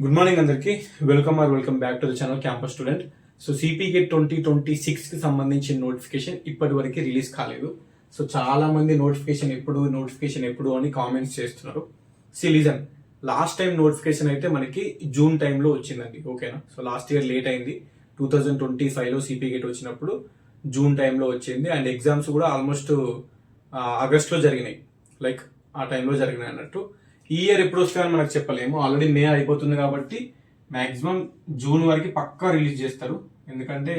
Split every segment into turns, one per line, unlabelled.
Good morning అందరికి. Welcome back to the channel campus student. So CP gate 2026 కి సంబంధించిన notification ఇప్పటి వరకు రిలీజ్ కాలేదు. సో చాలా మంది నోటిఫికేషన్ ఎప్పుడు అని కామెంట్స్ చేస్తున్నారు. లిజన్, లాస్ట్ టైం నోటిఫికేషన్ అయితే మనకి జూన్ టైంలో వచ్చిందండి. ఓకేనా? సో లాస్ట్ ఇయర్ లేట్ అయింది. 2025లో సిపి గేట్ వచ్చినప్పుడు జూన్ టైంలో వచ్చింది. అండ్ ఎగ్జామ్స్ కూడా ఆల్మోస్ట్ ఆగస్ట్లో జరిగినాయి. లైక్ ఆ టైంలో జరిగినాయి అన్నట్టు. ఈ ఇయర్ ఎప్పుడు వస్తాయని మనకు చెప్పలేము. ఆల్రెడీ మే అయిపోతుంది కాబట్టి మాక్సిమం జూన్ వరకు పక్కా రిలీజ్ చేస్తారు. ఎందుకంటే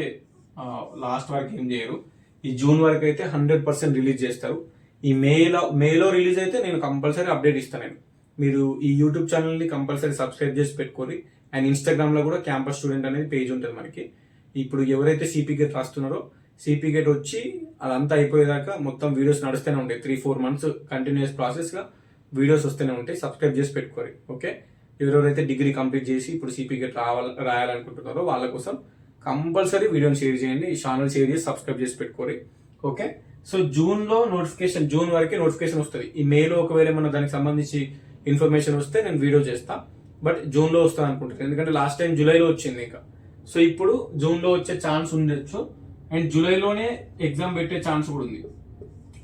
లాస్ట్ వరకు ఏం చేయరు. ఈ జూన్ వరకు అయితే 100% రిలీజ్ చేస్తారు. ఈ మేలో రిలీజ్ అయితే నేను కంపల్సరీ అప్డేట్ ఇస్తాను. మీరు ఈ యూట్యూబ్ ఛానల్ని కంపల్సరీ సబ్స్క్రైబ్ చేసి పెట్టుకోండి. అండ్ ఇన్స్టాగ్రామ్లో కూడా క్యాంపస్ స్టూడెంట్ అనేది పేజ్ ఉంటుంది మనకి. ఇప్పుడు ఎవరైతే సిపి గేట్ రాస్తున్నారో సిపి గేట్ వచ్చి అదంతా అయిపోయేదాకా మొత్తం వీడియోస్ నడుస్తూనే ఉంటాయి. 3-4 months కంటిన్యూస్ ప్రాసెస్గా వీడియోస్ వస్తూనే ఉంటాయి. సబ్స్క్రైబ్ చేసి పెట్టుకోరు. ఓకే? ఎవరెవరైతే డిగ్రీ కంప్లీట్ చేసి ఇప్పుడు సిపి గేట్ రాయాలనుకుంటున్నారో వాళ్ళ కోసం కంపల్సరీ వీడియోని షేర్ చేయండి. ఈ ఛానల్ షేర్ చేసి సబ్స్క్రైబ్ చేసి పెట్టుకోరు. ఓకే? సో జూన్ వరకే నోటిఫికేషన్ వస్తుంది. ఈ మేలో ఒకవేళ మన దానికి సంబంధించి ఇన్ఫర్మేషన్ వస్తే నేను వీడియో చేస్తా. బట్ జూన్లో వస్తుంది అనుకుంటున్నాను. ఎందుకంటే లాస్ట్ టైం జూలైలో వచ్చింది ఇంకా. సో ఇప్పుడు జూన్లో వచ్చే ఛాన్స్ ఉండొచ్చు. అండ్ జూలైలోనే ఎగ్జామ్ పెట్టే ఛాన్స్ కూడా ఉంది.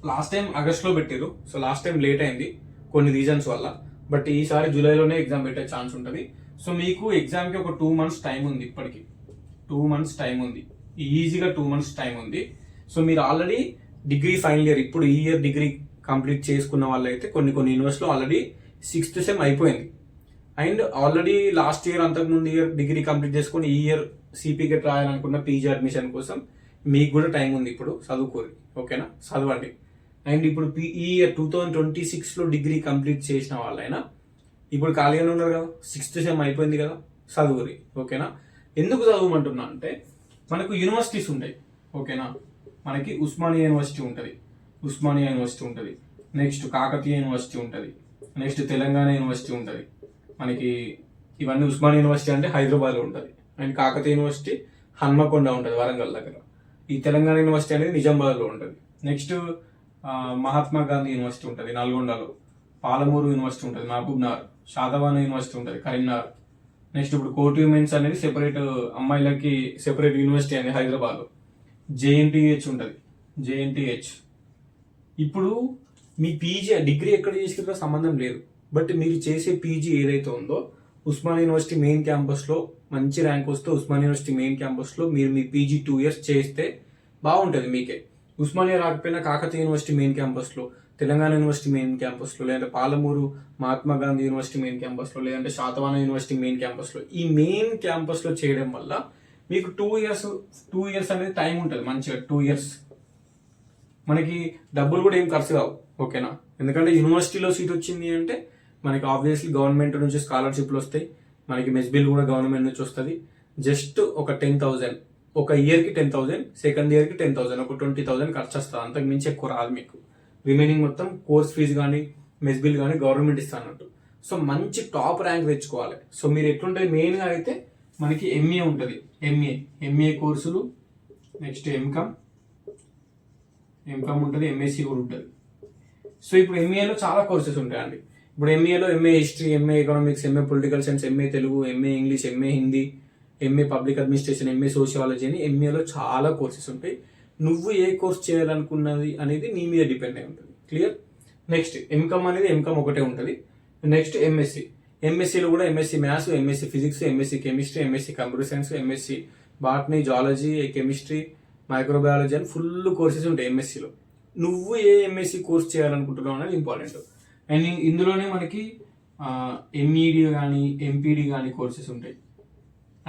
లాస్ట్ టైం ఆగస్ట్లో పెట్టారు. సో లాస్ట్ టైం లేట్ అయింది కొన్ని రీజన్స్ వల్ల. బట్ ఈసారి జూలైలోనే ఎగ్జామ్ పెట్టే ఛాన్స్ ఉంటుంది. సో మీకు ఎగ్జామ్కి ఒక 2 months టైం ఉంది. ఇప్పటికి 2 months టైం ఉంది. ఈజీగా 2 months టైం ఉంది. సో మీరు ఆల్రెడీ డిగ్రీ ఫైనల్ ఇయర్, ఇప్పుడు ఈ ఇయర్ డిగ్రీ కంప్లీట్ చేసుకున్న వాళ్ళైతే కొన్ని యూనివర్సిటీలో ఆల్రెడీ 6th సెమ్ అయిపోయింది. అండ్ ఆల్రెడీ లాస్ట్ ఇయర్ అంతకుముందు ఇయర్ డిగ్రీ కంప్లీట్ చేసుకుని ఈ ఇయర్ సిపి గేట్ రాయాలనుకున్న పీజీ అడ్మిషన్ కోసం మీకు కూడా టైం ఉంది. ఇప్పుడు చదువుకోరు. ఓకేనా? చదవండి. అండ్ ఇప్పుడు ఈ ఇయర్ 2026లో డిగ్రీ కంప్లీట్ చేసిన వాళ్ళైనా ఇప్పుడు ఖాళీగానే ఉన్నారు కదా. 6th సెమ్ అయిపోయింది కదా, చదువురి. ఓకేనా? ఎందుకు చదవమంటున్నా అంటే మనకు యూనివర్సిటీస్ ఉంటాయి. ఓకేనా? మనకి ఉస్మానియా యూనివర్సిటీ ఉంటుంది, నెక్స్ట్ కాకతీయ యూనివర్సిటీ ఉంటుంది, నెక్స్ట్ తెలంగాణ యూనివర్సిటీ ఉంటుంది. మనకి ఇవన్నీ ఉస్మానియా యూనివర్సిటీ అంటే హైదరాబాద్లో ఉంటుంది. అండ్ కాకతీయ యూనివర్సిటీ హన్మకొండ ఉంటుంది, వరంగల్ దగ్గర. ఈ తెలంగాణ యూనివర్సిటీ అనేది నిజామాబాద్లో ఉంటుంది. నెక్స్ట్ మహాత్మా గాంధీ యూనివర్సిటీ ఉంటుంది నల్గొండలో, పాలమూరు యూనివర్సిటీ ఉంటుంది మహబూబ్నగర్, షాదవాన యూనివర్సిటీ ఉంటుంది కరీంనగర్. నెక్స్ట్ ఇప్పుడు కోటి ఉమెన్స్ అనేది సెపరేట్, అమ్మాయిలకి సెపరేట్ యూనివర్సిటీ అనేది హైదరాబాద్లో. జేఎన్టీహెచ్ ఉంటుంది, జేఎన్టీహెచ్. ఇప్పుడు మీ పీజీ డిగ్రీ ఎక్కడ చేసుకుంటే సంబంధం లేదు. బట్ మీరు చేసే పీజీ ఏదైతే ఉందో ఉస్మానియా యూనివర్సిటీ మెయిన్ క్యాంపస్లో మంచి ర్యాంక్ వస్తే ఉస్మానియా యూనివర్సిటీ మెయిన్ క్యాంపస్లో మీరు మీ పీజీ 2 years చేస్తే బాగుంటుంది మీకే. ఉస్మానియా రాకపోయినా కాకతీయ యూనివర్సిటీ మెయిన్ క్యాంపస్లో, తెలంగాణ యూనివర్సిటీ మెయిన్ క్యాంపస్లో, లేదంటే పాలమూరు మహాత్మా గాంధీ యూనివర్సిటీ మెయిన్ క్యాంపస్లో, లేదంటే శాతవాన యూనివర్సిటీ మెయిన్ క్యాంపస్లో, ఈ మెయిన్ క్యాంపస్లో చేయడం వల్ల మీకు 2 years అనేది టైం ఉంటుంది. మంచిగా 2 years మనకి డబ్బులు కూడా ఏం ఖర్చు కావు. ఓకేనా? ఎందుకంటే యూనివర్సిటీలో సీట్ వచ్చింది అంటే మనకి ఆబ్వియస్లీ గవర్నమెంట్ నుంచి స్కాలర్షిప్లు వస్తాయి. మనకి మెస్ బిల్ కూడా గవర్నమెంట్ నుంచి వస్తుంది. జస్ట్ ఒక 10,000 ఒక ఇయర్కి 10,000, సెకండ్ ఇయర్కి 10,000, ఒక 20,000 ఖర్చు వస్తుంది. అంతకు మించి ఎక్కువ రాదు మీకు. రిమైనింగ్ మొత్తం కోర్స్ ఫీజు కానీ మెస్ బిల్ కానీ గవర్నమెంట్ ఇస్తానట్టు. సో మంచి టాప్ ర్యాంక్ తెచ్చుకోవాలి. సో మీరు ఎట్లుంటుంది మెయిన్గా అయితే మనకి ఎంఏ ఉంటుంది. ఎంఏ కోర్సులు, నెక్స్ట్ ఎంకామ్ ఉంటుంది, ఎంఎస్సి కూడా ఉంటుంది. సో ఇప్పుడు ఎంఏలో చాలా కోర్సెస్ ఉంటాయండి. ఇప్పుడు ఎంఏలో MA history, MA economics, MA political science, MA Telugu, MA English, MA Hindi, MA public administration, MA sociology అని ఎంఏలో చాలా కోర్సెస్ ఉంటాయి. నువ్వు ఏ కోర్స్ చేయాలనుకున్నది అనేది నీ మీద డిపెండ్ అయి ఉంటుంది. క్లియర్? నెక్స్ట్ ఎంకామ్ అనేది ఎంకామ్ ఒకటే ఉంటుంది. నెక్స్ట్ ఎంఎస్సిలో కూడా MSc maths, MSc physics, MSc chemistry, MSc computer science, MSc botany, zoology, chemistry, microbiology అని ఫుల్ కోర్సెస్ ఉంటాయి ఎంఎస్సిలో. నువ్వు ఏ ఎంఎస్సి కోర్స్ చేయాలనుకుంటున్నావు అనేది ఇంపార్టెంట్. అండ్ ఇందులోనే మనకి ఎంఈడి కానీ ఎంపీడీ కానీ కోర్సెస్ ఉంటాయి.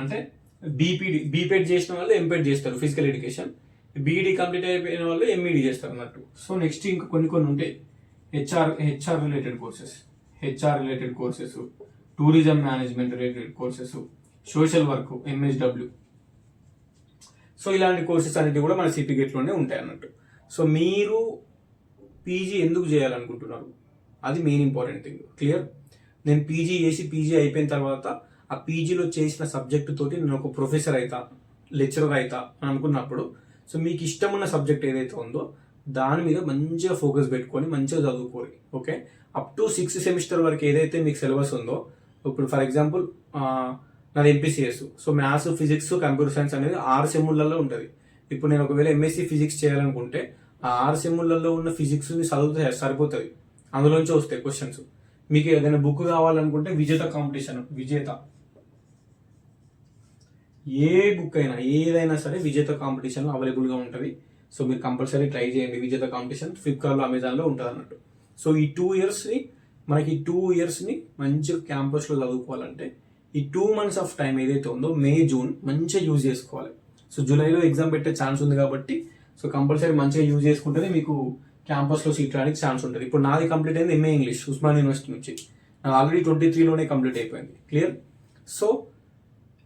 అంటే బీపెడ్ చేసిన వాళ్ళు ఎంపెడ్ చేస్తారు ఫిజికల్ ఎడ్యుకేషన్, బీఈడి కంప్లీట్ అయిపోయిన వాళ్ళు ఎంఈడి చేస్తారు అన్నట్టు. సో నెక్స్ట్ ఇంకా కొన్ని ఉంటాయి HR related courses, tourism management related courses, social work, MSW. So ఇలాంటి కోర్సెస్ అనేవి కూడా మన సిపి గేట్లోనే ఉంటాయి అన్నట్టు. సో మీరు పీజీ ఎందుకు చేయాలనుకుంటున్నారు అది మెయిన్ ఇంపార్టెంట్ థింగ్. క్లియర్? నేను పీజీ అయిపోయిన తర్వాత ఆ పీజీలో చేసిన సబ్జెక్టు తోటి నేను ఒక ప్రొఫెసర్ అవుతా, లెక్చరర్ అవుతా అని అనుకున్నప్పుడు, సో మీకు ఇష్టం ఉన్న సబ్జెక్ట్ ఏదైతే ఉందో దాని మీద మంచిగా ఫోకస్ పెట్టుకొని మంచిగా చదువుకోవాలి. Okay? Up to 6th semester వరకు ఏదైతే మీకు సిలబస్ ఉందో ఇప్పుడు ఫర్ ఎగ్జాంపుల్ నాది MPCS. So maths, physics, computer science అనేది 6 సెమ్ములలో ఉంటుంది. ఇప్పుడు నేను ఒకవేళ ఎంఎస్సీ ఫిజిక్స్ చేయాలనుకుంటే ఆ 6 సెమ్ములలో ఉన్న ఫిజిక్స్ని చదివితే సరిపోతుంది, అందులోంచి వస్తాయి క్వశ్చన్స్. మీకు ఏదైనా బుక్ కావాలనుకుంటే విజేత కాంపిటీషన్, విజేత ఏ బుక్ అయినా ఏదైనా సరే విజేత కాంపిటీషన్లో అవైలబుల్గా ఉంటుంది. సో మీరు కంపల్సరీ ట్రై చేయండి. విజేత కాంపిటీషన్ ఫ్లిప్కార్ట్లో, అమెజాన్లో ఉంటుంది అన్నట్టు. సో ఈ 2 ఇయర్స్ని మనకి 2 ఇయర్స్ని మంచిగా క్యాంపస్లో చదువుకోవాలంటే ఈ 2 months ఆఫ్ టైం ఏదైతే ఉందో మే, జూన్ మంచిగా యూజ్ చేసుకోవాలి. సో జూలైలో ఎగ్జామ్ పెట్టే ఛాన్స్ ఉంది కాబట్టి సో కంపల్సరీ మంచిగా యూజ్ చేసుకుంటేనే మీకు క్యాంపస్లో సీట్ రానికి ఛాన్స్ ఉంటుంది. ఇప్పుడు నాది కంప్లీట్ అయింది ఎంఏ ఇంగ్లీష్ ఉస్మాన్ యూనివర్సిటీ నుంచి. నాకు ఆల్రెడీ 23లోనే కంప్లీట్ అయిపోయింది. క్లియర్. సో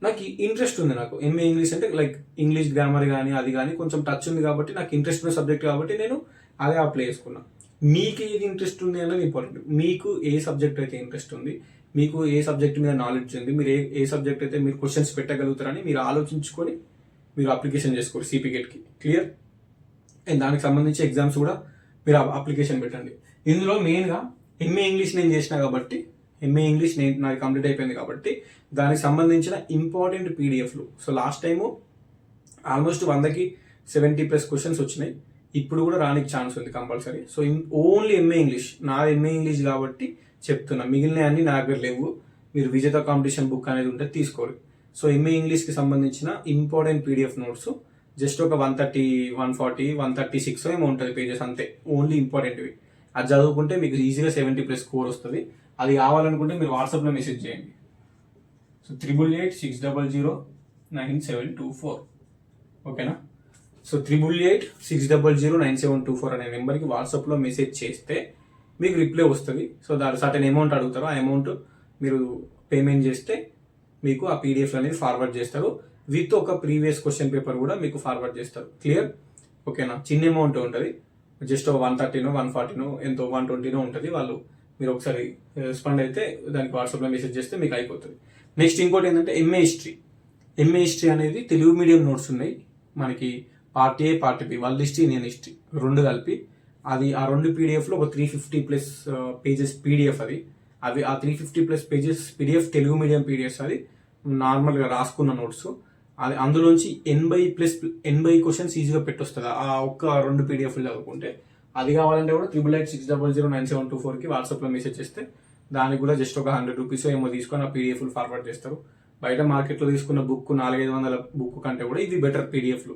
నాకు ఇంట్రెస్ట్ ఉంది. నాకు ఎంఏ ఇంగ్లీష్ అంటే లైక్ ఇంగ్లీష్ గ్రామర్ కానీ అది కానీ కొంచెం టచ్ ఉంది కాబట్టి నాకు ఇంట్రెస్ట్ ఉన్న సబ్జెక్ట్ కాబట్టి నేను అదే అప్లై చేసుకున్నా. మీకు ఏది ఇంట్రెస్ట్ ఉంది అనేది ఇంపార్టెంట్. మీకు ఏ సబ్జెక్ట్ అయితే ఇంట్రెస్ట్ ఉంది, మీకు ఏ సబ్జెక్ట్ మీద నాలెడ్జ్ ఉంది, మీరు ఏ సబ్జెక్ట్ అయితే మీరు క్వశ్చన్స్ పెట్టగలుగుతారని మీరు ఆలోచించుకొని మీరు అప్లికేషన్ చేసుకోరు సిపి గేట్కి. క్లియర్. అండ్ దానికి సంబంధించి ఎగ్జామ్స్ కూడా మీరు అప్లికేషన్ పెట్టండి. ఇందులో మెయిన్గా ఎంఏ ఇంగ్లీష్ నేను చేసిన కాబట్టి, ఎంఏ ఇంగ్లీష్ నాది కంప్లీట్ అయిపోయింది కాబట్టి దానికి సంబంధించిన ఇంపార్టెంట్ పీడిఎఫ్లు. సో లాస్ట్ టైము ఆల్మోస్ట్ 100కి 70+ క్వశ్చన్స్ వచ్చినాయి. ఇప్పుడు కూడా రానికి ఛాన్స్ ఉంది compulsory. So only MA English, నాది ఎంఏ ఇంగ్లీష్ కాబట్టి చెప్తున్నా. మిగిలిన అన్ని నా దగ్గర లేవు. మీరు విజేత కాంపిటీషన్ బుక్ అనేది ఉంటే తీసుకోరు. సో ఎంఏ ఇంగ్లీష్కి సంబంధించిన ఇంపార్టెంట్ పీడిఎఫ్ నోట్స్ జస్ట్ ఒక 130, 140, 136 ఏమో ఉంటుంది పేజెస్ అంతే, ఓన్లీ ఇంపార్టెంట్వి. అది చదువుకుంటే మీకు ఈజీగా 70+ స్కోర్ వస్తుంది. అది కావాలనుకుంటే మీరు వాట్సాప్లో మెసేజ్ చేయండి. సో 8886009724 ఓకేనా. సో 8886009724 అనే నెంబర్కి వాట్సాప్లో మెసేజ్ చేస్తే మీకు రిప్లై వస్తుంది. సో దాని సర్టెన్ అమౌంట్ అడుగుతారు, ఆ అమౌంట్ మీరు పేమెంట్ చేస్తే మీకు ఆ పీడిఎఫ్ అనేది ఫార్వర్డ్ చేస్తారు. విత్ ఒక ప్రీవియస్ క్వశ్చన్ పేపర్ కూడా మీకు ఫార్వర్డ్ చేస్తారు. క్లియర్. ఓకేనా. చిన్న అమౌంట్ ఉంటుంది, జస్ట్ 130నో 140నో ఎంతో 120నో ఉంటుంది. వాళ్ళు మీరు ఒకసారి రెస్పాండ్ అయితే దానికి వాట్సాప్లో మెసేజ్ చేస్తే మీకు అయిపోతుంది. నెక్స్ట్ ఇంకోటి ఏంటంటే ఎంఏ హిస్టరీ. ఎంఏ హిస్టరీ అనేది తెలుగు మీడియం నోట్స్ ఉన్నాయి మనకి, పార్ట్ ఏ, పార్ట్ బి, వాళ్ళ హిస్టరీ, నేను హిస్టరీ రెండు కలిపి. అది ఆ 2 పీడిఎఫ్లో ఒక 350+ పేజెస్ పీడిఎఫ్. అవి ఆ 350+ pages PDF Telugu medium PDFs. అది నార్మల్గా రాసుకున్న నోట్స్. అది అందులోంచి 80 క్వశ్చన్స్ ఈజీగా పెట్టొస్తుంది ఆ ఒక్క 2 పీడిఎఫ్లు చదువుకుంటే. అది కావాలంటే కూడా 8886009724కి వాట్సాప్లో మెసేజ్ చేస్తే దానికి కూడా జస్ట్ ఒక 100 రూపీస్ ఏమో తీసుకొని ఆ పీడిఎఫ్లు ఫార్వర్డ్ చేస్తారు. బయట మార్కెట్లో తీసుకున్న బుక్ 400-500 బుక్ కంటే కూడా ఇవి బెటర్ పీడిఎఫ్లు.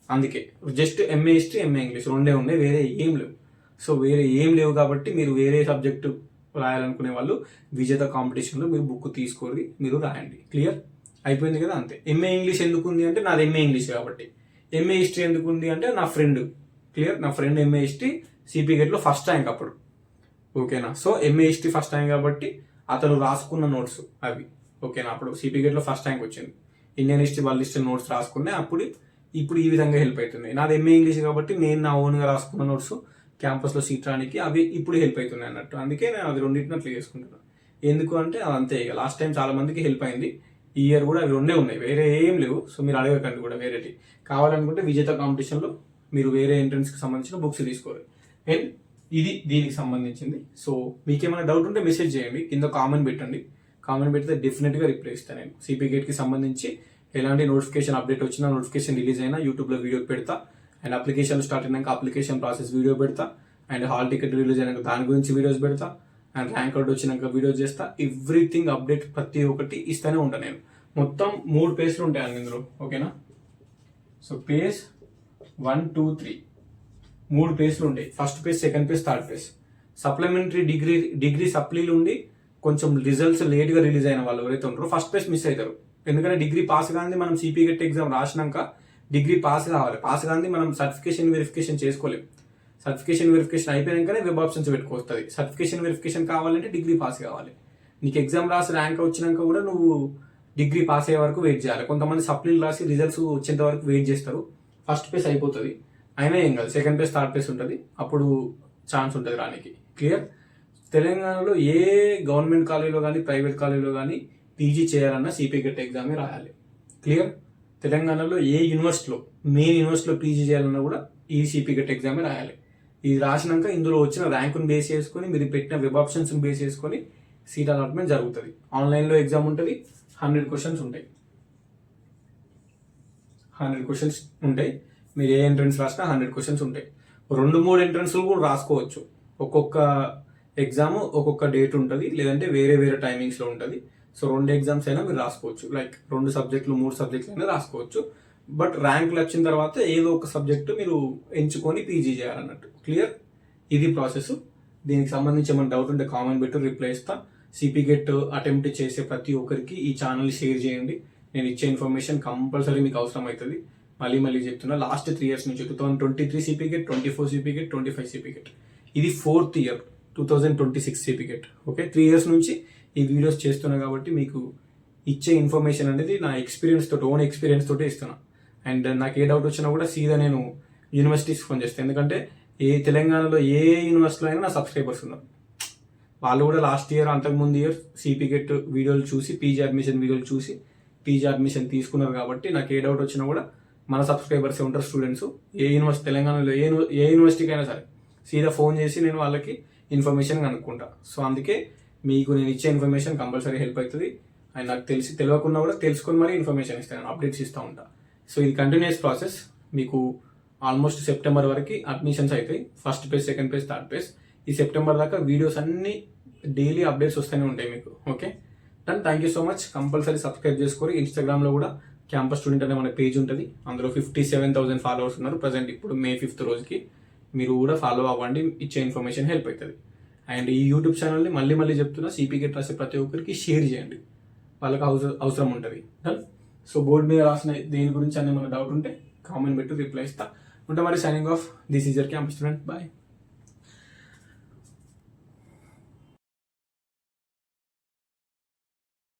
అందుకే just MA history, MA English రెండే ఉన్నాయి, వేరే ఏం లేవు. సో వేరే ఏం లేవు కాబట్టి మీరు వేరే సబ్జెక్టు రాయాలనుకునే వాళ్ళు విజేత కాంపిటీషన్లో మీరు బుక్ తీసుకొని మీరు రాయండి. క్లియర్. అయిపోయింది కదా, అంతే. ఎంఏ ఇంగ్లీష్ ఎందుకు ఉంది అంటే నాది ఎంఏ ఇంగ్లీష్ కాబట్టి. ఎంఏ హిస్టరీ ఎందుకు ఉంది అంటే నా ఫ్రెండ్. క్లియర్. నా ఫ్రెండ్ ఎంఏ హిస్టరీ సిపి గేట్లో ఫస్ట్ ర్యాంక్ అప్పుడు. ఓకేనా. So MA history first rank కాబట్టి అతను రాసుకున్న నోట్స్ అవి. ఓకేనా. అప్పుడు సిపి గేట్లో ఫస్ట్ ర్యాంక్ వచ్చింది. ఇండియన్ హిస్టరీ వాళ్ళ లిస్ట్ నోట్స్ రాసుకునే అప్పుడు ఇప్పుడు ఈ విధంగా హెల్ప్ అవుతుంది. నాది ఎంఏ ఇంగ్లీష్ కాబట్టి నేను నా ఓన్గా రాసుకున్న నోట్స్ క్యాంపస్లో సీట్ రానికి అవి ఇప్పుడు హెల్ప్ అవుతున్నాయి అన్నట్టు. అందుకే నేను అది రెండింటిని అట్లా చేసుకుంటున్నాను. ఎందుకు అంటే అదంతే. ఇక లాస్ట్ టైం చాలా మందికి హెల్ప్ అయింది. ఈ ఇయర్ కూడా అవి రెండే ఉన్నాయి, వేరే ఏం లేవు. సో మీరు అడగకండి కూడా వేరేటి. కావాలనుకుంటే విజేత కాంపిటీషన్లో మీరు వేరే ఎంట్రన్స్కి సంబంధించిన బుక్స్ తీసుకోవాలి. అండ్ ఇది దీనికి సంబంధించింది. సో మీకేమైనా డౌట్ ఉంటే మెసేజ్ చేయండి, కింద కామెంట్ పెట్టండి. కామెంట్ పెడితే డెఫినెట్గా రిప్లై ఇస్తాను నేను. సిపి గేట్కి సంబంధించి ఎలాంటి నోటిఫికేషన్ అప్డేట్ వచ్చినా, నోటిఫికేషన్ రిలీజ్ అయినా యూట్యూబ్లో వీడియో పెడతా. అండ్ అప్లికేషన్ స్టార్ట్ అయినాక అప్లికేషన్ ప్రాసెస్ వీడియో పెడతా. అండ్ హాల్ టికెట్ రిలీజ్ అయినాక దాని గురించి వీడియోస్ పెడతా. అండ్ ర్యాంక్ అవుట్ వచ్చినాక వీడియోస్ చేస్తా. ఎవ్రీథింగ్ అప్డేట్ ప్రతి ఒక్కటి ఇస్తూనే ఉంటాను నేను. మొత్తం 3 పేజ్లు ఉంటాయండి ఇందులో. ఓకేనా. సో పేజ్ 1, 2, 3 3 పేజ్లు ఉంటాయి. First page, second page, third page. Supplementary degree సప్లీలు ఉండి కొంచెం రిజల్ట్స్ లేట్గా రిలీజ్ అయిన వాళ్ళు ఎవరైతే ఉంటారో ఫస్ట్ పేజ్ మిస్ అవుతారు. ఎందుకంటే డిగ్రీ పాస్ కానీ మనం సిపి గెట్ ఎగ్జామ్ రాసినాక డిగ్రీ పాస్ కావాలి. పాస్ కానీ మనం సర్టిఫికేషన్ వెరిఫికేషన్ చేసుకోలేం. సర్టిఫికేషన్ వెరిఫికేషన్ అయిపోయాకనే వెబ్ ఆప్షన్స్ పెట్టుకొస్తుంది. సర్టిఫికేషన్ వెరిఫికేషన్ కావాలంటే డిగ్రీ పాస్ కావాలి. నీకు ఎగ్జామ్ రాసి ర్యాంక్ వచ్చినాక కూడా నువ్వు డిగ్రీ పాస్ అయ్యే వరకు వెయిట్ చేయాలి. కొంతమంది సప్లీలు రాసి రిజల్ట్స్ వచ్చేంత వరకు వెయిట్ చేస్తారు. ఫస్ట్ పేజ్ అయిపోతుంది, అయినా ఏం కాదు. సెకండ్ పేజ్, థర్డ్ పేజ్ ఉంటుంది, అప్పుడు ఛాన్స్ ఉంటుంది రానికి. క్లియర్. తెలంగాణలో ఏ గవర్నమెంట్ కాలేజీలో కానీ ప్రైవేట్ కాలేజీలో కానీ పీజీ చేయాలన్నా సిపి గెట్ ఎగ్జామే రాయాలి. క్లియర్. తెలంగాణలో ఏ యూనివర్సిటీలో, మెయిన్ యూనివర్సిటీలో పీజీ చేయాలన్నా కూడా ఈ సిపి గెట్ ఎగ్జామే రాయాలి. ఇది రాసినాక ఇందులో వచ్చిన ర్యాంకుని బేస్ చేసుకొని, మీరు పెట్టిన వెబ్ ఆప్షన్స్ని బేస్ చేసుకొని సీట్ అలాట్మెంట్ జరుగుతుంది. ఆన్లైన్లో ఎగ్జామ్ ఉంటుంది, 100 క్వశ్చన్స్ ఉంటాయి. 100 క్వశ్చన్స్ ఉంటాయి. మీరు ఏ ఎంట్రన్స్ రాసినా 100 క్వశ్చన్స్ ఉంటాయి. 2-3 ఎంట్రన్స్లు కూడా రాసుకోవచ్చు. ఒక్కొక్క ఎగ్జామ్ ఒక్కొక్క డేట్ ఉంటుంది, లేదంటే వేరే వేరే టైమింగ్స్లో ఉంటుంది. సో 2 ఎగ్జామ్స్ అయినా మీరు రాసుకోవచ్చు. లైక్ 2 సబ్జెక్టులు 3 సబ్జెక్టులు అయినా రాసుకోవచ్చు. బట్ ర్యాంకులు వచ్చిన తర్వాత ఏదో ఒక సబ్జెక్టు మీరు ఎంచుకొని పీజీ చేయాలన్నట్టు. క్లియర్? ఇది ప్రాసెస్. దీనికి సంబంధించి ఏమైనా డౌట్ ఉంటే కామెంట్ పెట్టి రిప్లై ఇస్తా. సిపి గెట్ అటెంప్ట్ చేసే ప్రతి ఒక్కరికి ఈ ఛానల్ షేర్ చేయండి. నేను ఇచ్చే ఇన్ఫర్మేషన్ కంపల్సరీ మీకు అవసరం అవుతుంది. మళ్ళీ చెప్తున్నా, లాస్ట్ 3 years నుంచి 2023 CP get, 24 CP get, 25 CP get, ఇది 4th year 2026 CP get. Okay, 3 years నుంచి ఈ వీడియోస్ చేస్తున్నా కాబట్టి మీకు ఇచ్చే ఇన్ఫర్మేషన్ అనేది నా ఎక్స్పీరియన్స్ తోటి, ఓన్ ఎక్స్పీరియన్స్ తోటి ఇస్తున్నా. అండ్ నాకు ఏ డౌట్ వచ్చినా కూడా సీదా నేను యూనివర్సిటీస్ ఫోన్ చేస్తాను. ఎందుకంటే తెలంగాణలో ఏ యూనివర్సిటీలో అయినా నా సబ్స్క్రైబర్స్ ఉన్నారు. వాళ్ళు కూడా లాస్ట్ ఇయర్, అంతకుముందు ఇయర్ సిపి గెట్ వీడియోలు చూసి, పీజీ అడ్మిషన్ వీడియోలు చూసి పీజీ అడ్మిషన్ తీసుకున్నారు. కాబట్టి నాకు ఏ డౌట్ వచ్చినా కూడా మన సబ్స్క్రైబర్స్ ఉంటారు, స్టూడెంట్స్. ఏ యూనివర్సిటీ, తెలంగాణలో ఏ యూనివర్సిటీకి అయినా సరే సీదా ఫోన్ చేసి నేను వాళ్ళకి ఇన్ఫర్మేషన్ కనుక్కుంటా. సో అందుకే మీకు నేను ఇచ్చే ఇన్ఫర్మేషన్ కంపల్సరీ హెల్ప్ అవుతుంది. అండ్ నాకు తెలియకుండా కూడా తెలుసుకొని మరీ ఇన్ఫర్మేషన్ ఇస్తాను, అప్డేట్స్ ఇస్తూ ఉంటా. సో ఇది కంటిన్యూస్ ప్రాసెస్. మీకు ఆల్మోస్ట్ సెప్టెంబర్ వరకు అడ్మిషన్స్ అవుతాయి. First page, second page, third page. ఈ సెప్టెంబర్ దాకా వీడియోస్ అన్ని డైలీ అప్డేట్స్ వస్తూనే ఉంటాయి మీకు. Okay done. Thank you so much. Compulsory subscribe చేసుకోరు. ఇన్స్టాగ్రామ్లో కూడా క్యాంపస్ స్టూడెంట్ అనే మన పేజ్ ఉంటుంది. అందులో 57,000 ఫాలోవర్స్ ఉన్నారు ప్రజెంట్. ఇప్పుడు May 5th రోజుకి మీరు కూడా ఫాలో అవ్వండి. ఇచ్చే ఇన్ఫర్మేషన్ హెల్ప్ అవుతుంది. అండ్ ఈ యూట్యూబ్ ఛానల్ని మళ్ళీ చెప్తున్నా, సిపి గెట్ రాసే ప్రతి ఒక్కరికి షేర్ చేయండి, వాళ్ళకి అవసరం ఉంటుంది. డన్. సో బోర్డు మీద రాసిన దేని గురించి అనే మన డౌట్ ఉంటే కామెంట్ పెట్టి రిప్లై ఇస్తా. ఉంటే మరి signing off. This is your campus student. Bye.